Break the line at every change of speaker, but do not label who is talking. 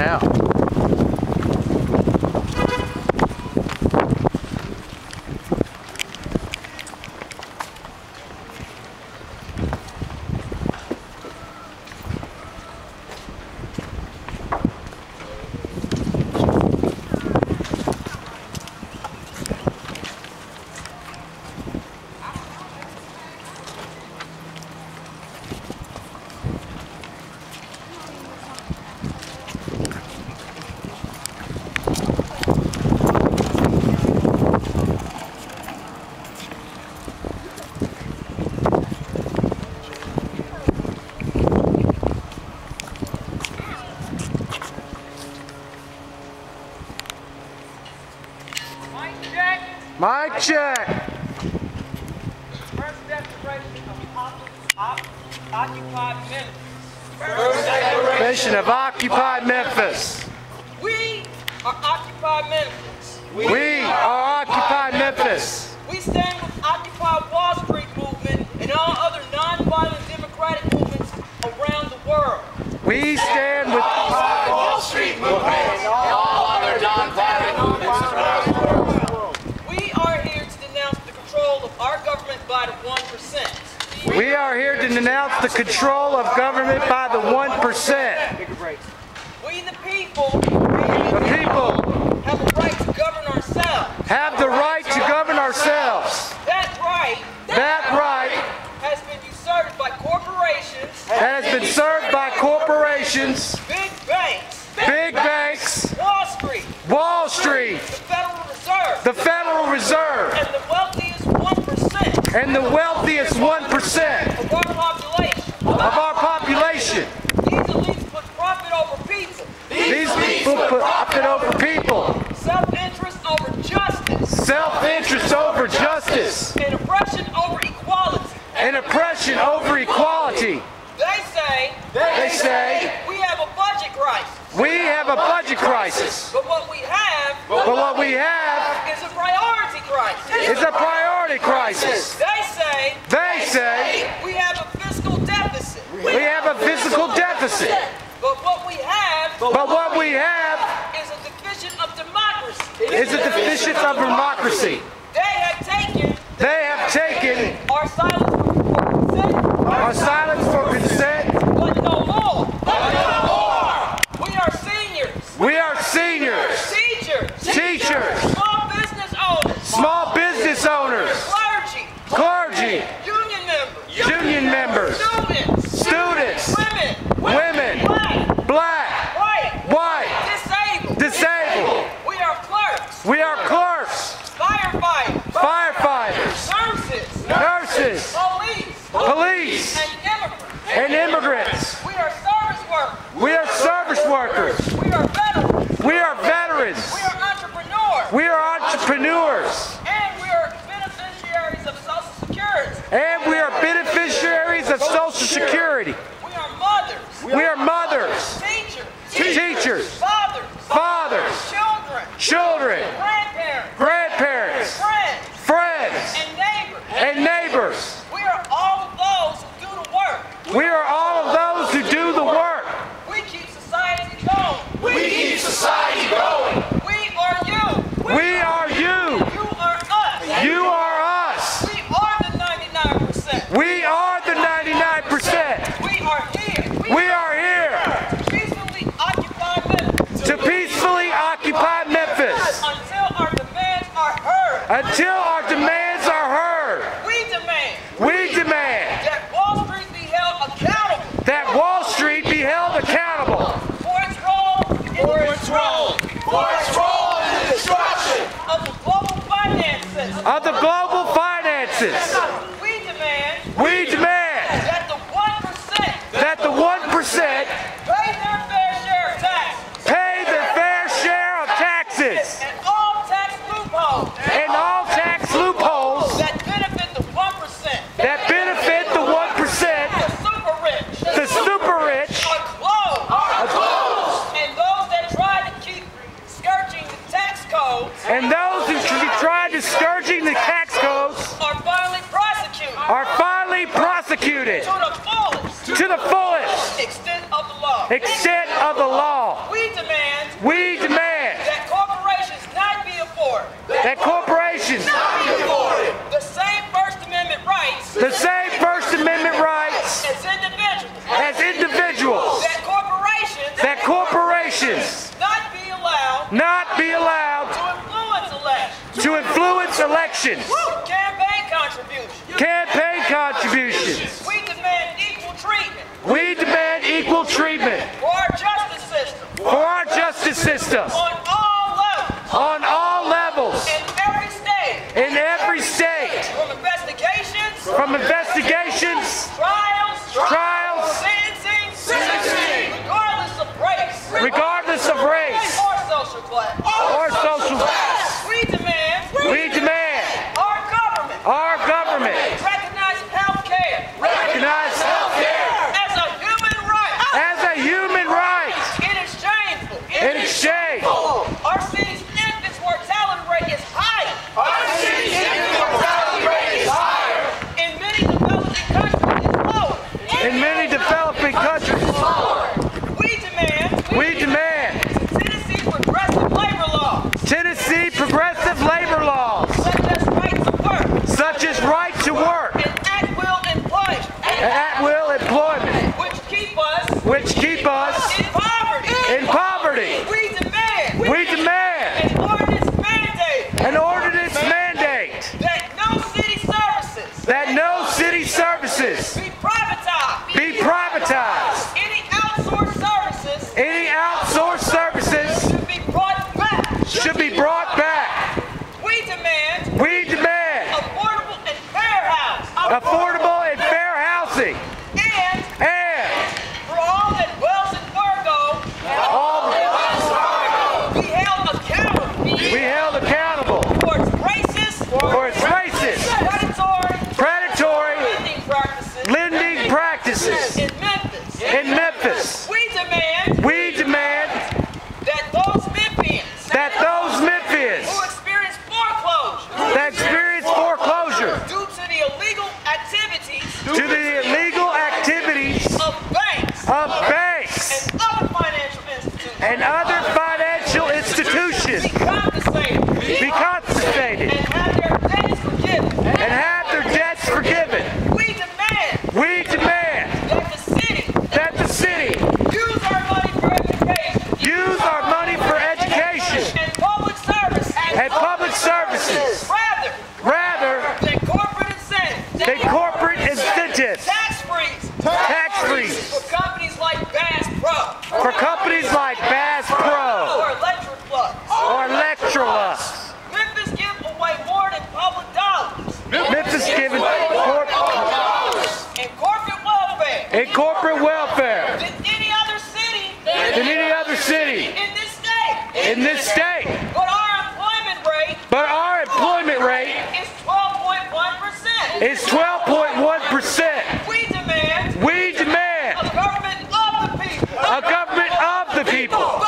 out. Mic check.
First declaration of occupied Memphis.
First declaration of occupied Memphis.
We are occupied Memphis.
We are occupied Memphis.
We stand with Occupy Wall Street movement and all other non-violent democratic movements around the world.
We stand with
Occupy Wall Street movement and all other non-violent movements around the world.
We are here to denounce the control of our government by the 1%.
We are here to denounce the control of government by the 1%.
We the people
have
the right to govern ourselves.
Have the right to govern ourselves.
That right has been usurped by corporations.
That has been served by corporations.
Big banks. Wall Street. The Federal Reserve. And the wealthiest 1%.
And the wealthiest 1%
of our population. These elites put profit over people.
These people put profit over people.
Self-interest over justice.
Self-interest over justice.
And oppression over equality.
And oppression over equality.
They say we have a budget crisis.
We have a budget crisis.
But what we have is a priority crisis.
It's a priority crisis.
They say we have a fiscal deficit.
We have a fiscal deficit.
But what we have is a deficit of democracy.
Is a deficit of democracy.
They have taken our silence for consent. But no more. We are seniors.
We are seniors. Teachers. Small business owners. Clergy. Union members. Students. Women. Black. White. Disabled. We are clerks. Firefighters. Nurses. Police. And immigrants. We are service workers. We are veterans. We are entrepreneurs.
And we are beneficiaries of Social Security.
And we are beneficiaries of Social Security. We are mothers. Teachers. Fathers. Children. Grandparents. Friends. And neighbors.
We are all of those who do the work.
We are all of those who do the work.
We keep society going.
We keep society going.
We are you.
We are you.
You are us.
You are us.
We are the 99%.
We are the 99%.
We are here.
We are here
to peacefully occupy Memphis.
Until our demands are heard. We demand
that Wall Street be held accountable. For its role in the destruction of the global finances. We demand
that the 1%
pay their fair share of taxes.
and
all tax loopholes
that benefit the 1%, the super rich,
are closed. And those that try to keep scourging the tax codes
and those who try to scourging the tax codes
are finally prosecuted
to the fullest
extent
extent of the law.
We demand
That
corporations not be afforded
corporations
the same First Amendment rights
the same First Amendment rights
as individuals. That corporations
not be allowed
to influence elections.
to influence elections. Campaign contributions.
We demand equal treatment
We demand equal treatment
for our justice system
for our justice system
on all levels
on all levels
in every state,
in every state,
from investigations,
from investigations,
trials,
trials,
sentencing,
regardless of race
or social class.
or social class.
We demand
We demand
our government
recognize
recognize healthcare as a human right.
as a human right
In exchange,
in exchange.
our city's infant mortality rate is high. In many developing countries, it's lower.
In many developing countries,
We demand
Tennessee progressive labor laws,
such as right to work
such as right to work
and
and at-will employment,
which keep us
in poverty.
We demand
an ordinance mandate
that
no city services
be privatized.
be privatized.
Any outsourced services
Any outsourced services
should be brought back.
should be brought back.
We demand
Affordable and fair housing.
and
And
for all that Wells and Fargo
all
be held accountable
be held accountable
for its racist,
predatory
lending practices
lending practices
in
in Memphis.
We demand
We demand
that those Memphians
that those
who
Memphians
experience foreclosure
that experience foreclosure
due to the illegal activities
to the illegal activities
of banks
of banks
and other financial institutions
and other financial institutions
be compensated
be compensated
and have their debts forgiven.
and have their debts forgiven.
We demand
that the city
use our money for education
and public services
rather
rather
than corporate incentives.
tax freeze
For companies like Bass Pro
for companies like Bass Pro
or Electrolux.
or Electrolux.
Memphis give away more than public dollars
Memphis giving
in corporate welfare
in corporate welfare
than any other city
than any other city
in this state.
But our employment rate
is 12.1%.
is 12.1%.
We demand
We demand
a government of the people.
a government of the people